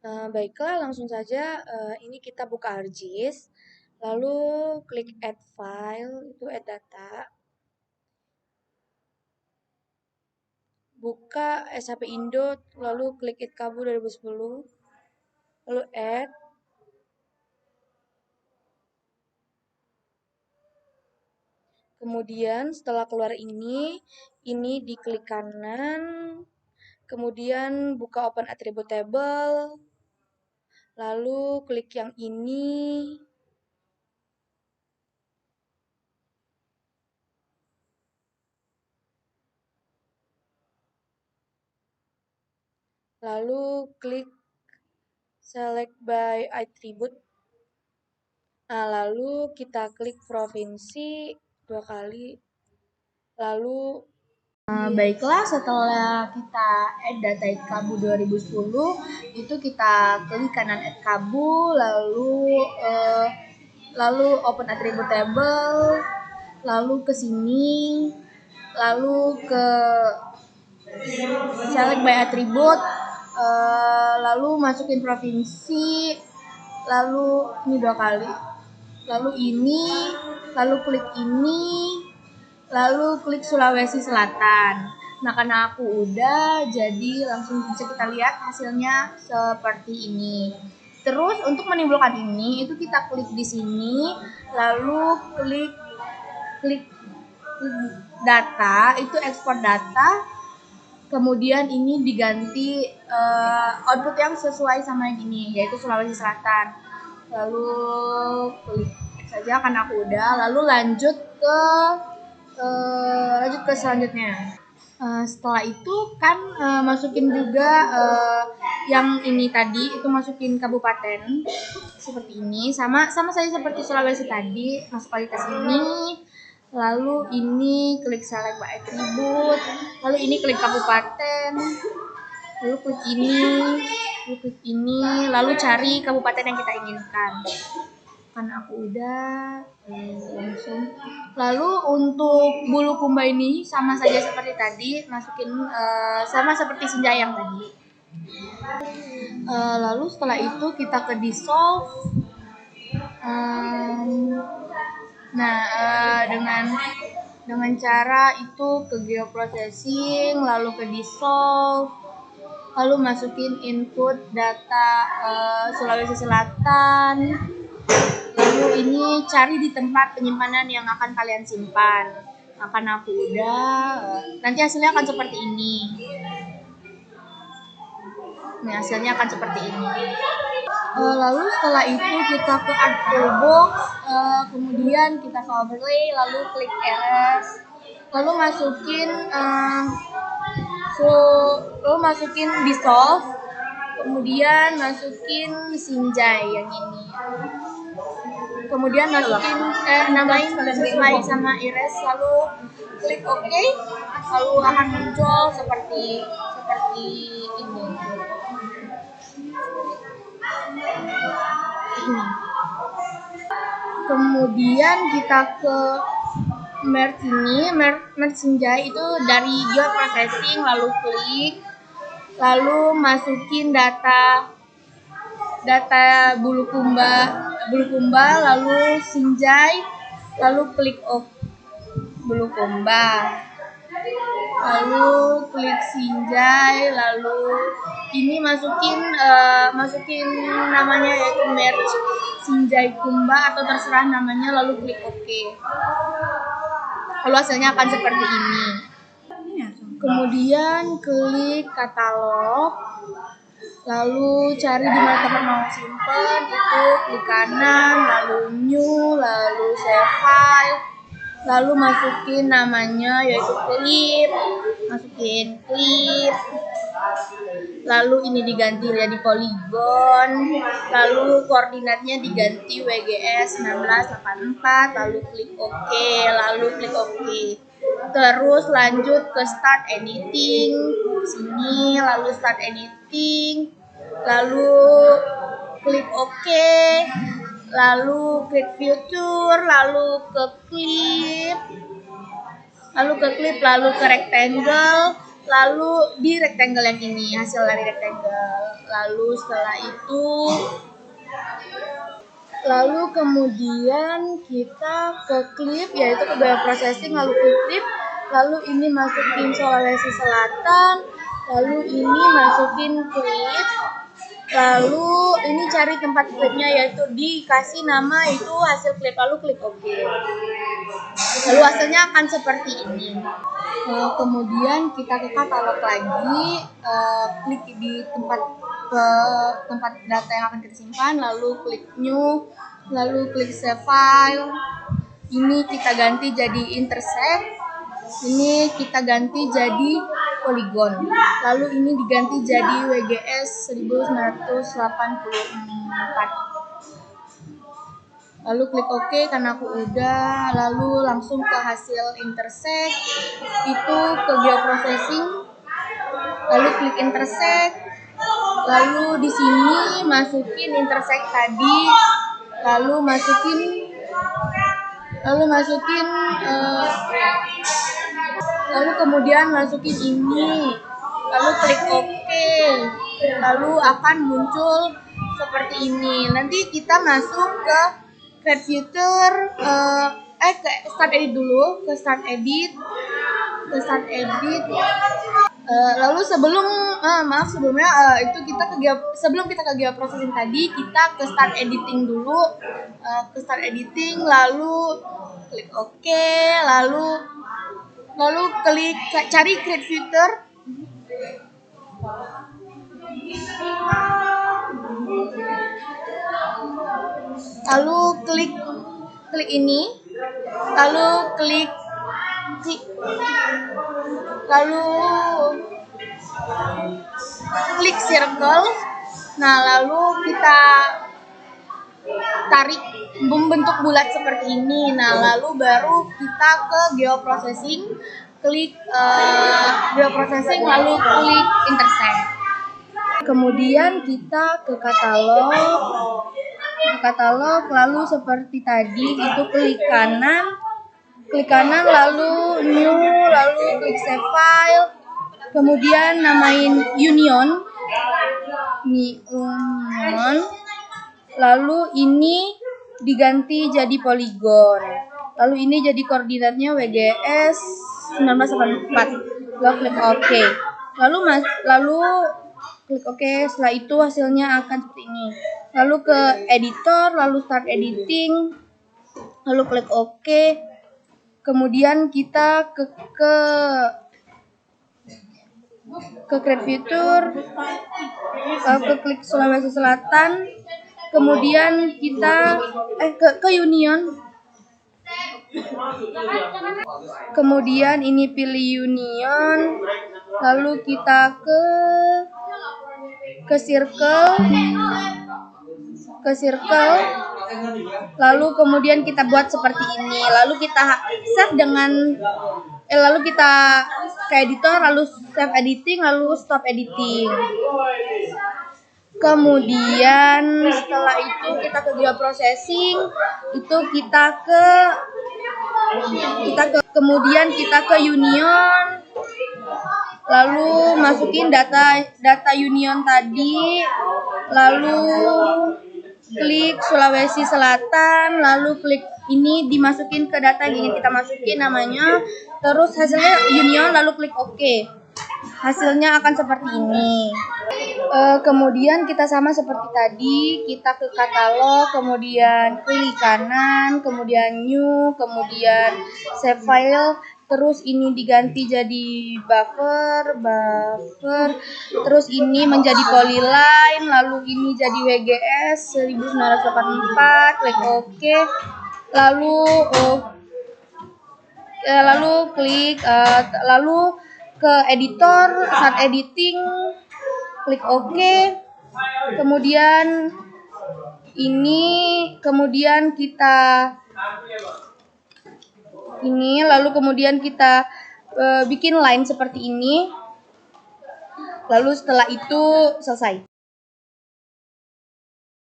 Baiklah, langsung saja ini kita buka ArcGIS, lalu klik Add File, itu Add Data, buka SHP Indo, lalu klik Itkabu 2010, lalu Add, kemudian setelah keluar ini diklik kanan, kemudian buka Open Attribute Table, lalu klik yang ini, lalu klik Select by Attribute. Nah, lalu kita klik provinsi 2 kali, lalu baiklah, setelah kita add data Itkabu 2010, itu kita klik kanan Itkabu, lalu open attribute table, lalu ke sini, lalu ke select by attribute, lalu masukin provinsi, lalu ini 2 kali, lalu ini, lalu klik ini, lalu klik Sulawesi Selatan. Nah, karena aku udah, jadi langsung bisa kita lihat hasilnya seperti ini. Terus untuk menimbulkan ini, itu kita klik di sini, lalu klik data, itu ekspor data. Kemudian ini diganti output yang sesuai sama yang ini, yaitu Sulawesi Selatan. Lalu klik saja karena aku udah, lalu lanjut ke selanjutnya. Setelah itu kan masukin juga yang ini tadi, itu masukin kabupaten seperti ini, sama saja seperti Sulawesi tadi. Masuk lagi ke sini, lalu ini klik select by attribute, lalu ini klik kabupaten, lalu klik ini, lalu cari kabupaten yang kita inginkan. Kan aku udah langsung. Lalu untuk Bulukumba ini sama saja seperti tadi, masukin sama seperti Sinjai yang tadi. Lalu setelah itu kita ke dissolve. Dengan cara itu ke geoprocessing, lalu ke dissolve, lalu masukin input data Sulawesi Selatan. Lalu ini cari di tempat penyimpanan yang akan kalian simpan. Akan aku udah, nanti hasilnya akan seperti ini. Nah, hasilnya akan seperti ini. Lalu setelah itu kita ke Art Toolbox, kemudian kita ke overlay, lalu klik erase, lalu masukin dissolve, kemudian masukin Sinjai yang ini. Kemudian masukin namain sesuai sama erase, lalu klik OK, lalu akan muncul seperti ini. Kemudian kita ke merge ini, merge Sinjai itu dari geoprocessing, lalu klik, lalu masukin data Bulukumba, lalu Sinjai, lalu klik Bulukumba, lalu klik Sinjai, lalu ini masukin namanya yaitu merge Sinjai Kumba atau terserah namanya, lalu klik OK. Lalu hasilnya akan seperti ini. Kemudian klik katalog, lalu cari di mana tempat mau simpen, itu klik kanan, lalu new, lalu save file, lalu masukin namanya yaitu clip, masukin clip, lalu ini diganti jadi polygon, lalu koordinatnya diganti WGS 1984, lalu klik OK, terus lanjut ke start editing sini, lalu start editing, lalu klik OK, lalu klik future, lalu ke clip, lalu ke rectangle, lalu di rectangle yang ini, hasil dari rectangle. Lalu kemudian kita ke clip, yaitu ke gaya processing, lalu ke clip, lalu ini masukin Sulawesi Selatan, lalu ini masukin clip, lalu ini cari tempat clipnya, yaitu dikasih nama itu hasil clip, lalu klik OK. Lalu hasilnya akan seperti ini. Kemudian kita ke katalog lagi, klik di tempat data yang akan kita simpan, lalu klik new, lalu klik save file. Ini kita ganti jadi intersect, ini kita ganti jadi polygon, lalu ini diganti jadi WGS 1984. Lalu klik OK karena aku udah, lalu langsung ke hasil intersect, itu ke geoprocessing, lalu klik intersect, lalu di sini masukin intersect tadi, lalu kemudian masukin ini, lalu klik OK, lalu akan muncul seperti ini. Nanti kita masuk ke Create Future, ke Start Edit dulu, ke Start Edit. Lalu sebelumnya itu sebelum kita ke geoprocessing tadi, kita ke Start Editing dulu, lalu klik OK, lalu klik cari Create Future. Lalu klik ini, lalu klik circle. Nah, lalu kita tarik membentuk bulat seperti ini. Nah, lalu baru kita ke geoprocessing, klik geoprocessing, lalu klik intersect. Kemudian kita ke katalog, lalu seperti tadi itu klik kanan, lalu new, lalu klik save file, kemudian namain union, lalu ini diganti jadi polygon, lalu ini jadi koordinatnya WGS 1984, lalu klik OK, lalu klik OK. Setelah itu hasilnya akan seperti ini. Lalu ke editor, lalu start editing, lalu klik OK. Kemudian kita ke Create Future, lalu klik Sulawesi Selatan. Kemudian kita ke Union. Kemudian ini pilih Union, lalu kita ke circle, lalu kemudian kita buat seperti ini, lalu kita save lalu kita ke editor, lalu save editing, lalu stop editing. Kemudian setelah itu kita ke geoprocessing, itu kemudian kita ke union, lalu masukin data union tadi, lalu klik Sulawesi Selatan, lalu klik ini dimasukin ke data yang ingin kita masukin namanya, terus hasilnya union, lalu klik OK. Hasilnya akan seperti ini. Kemudian kita sama seperti tadi, kita ke katalog, kemudian klik kanan, kemudian new, kemudian save file, terus ini diganti jadi buffer, terus ini menjadi polyline, lalu ini jadi WGS 1984, klik OK, lalu ke editor, start editing, klik OK. Kemudian lalu kemudian kita bikin line seperti ini. Lalu setelah itu selesai.